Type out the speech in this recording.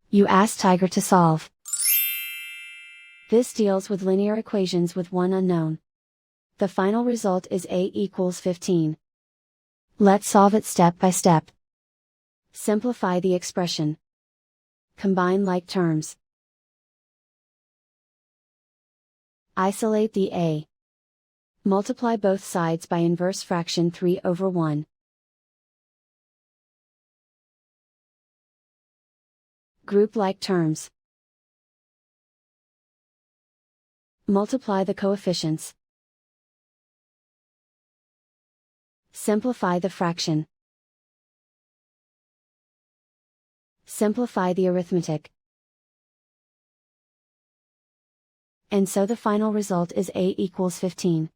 You ask Tiger to solve. This deals with linear equations with one unknown. The final result is a equals 15. Let's solve it step by step. Simplify the expression. Combine like terms. Isolate the a. Multiply both sides by inverse fraction 3/1. Group like terms. Multiply the coefficients. Simplify the fraction. Simplify the arithmetic. And so the final result is a equals 15.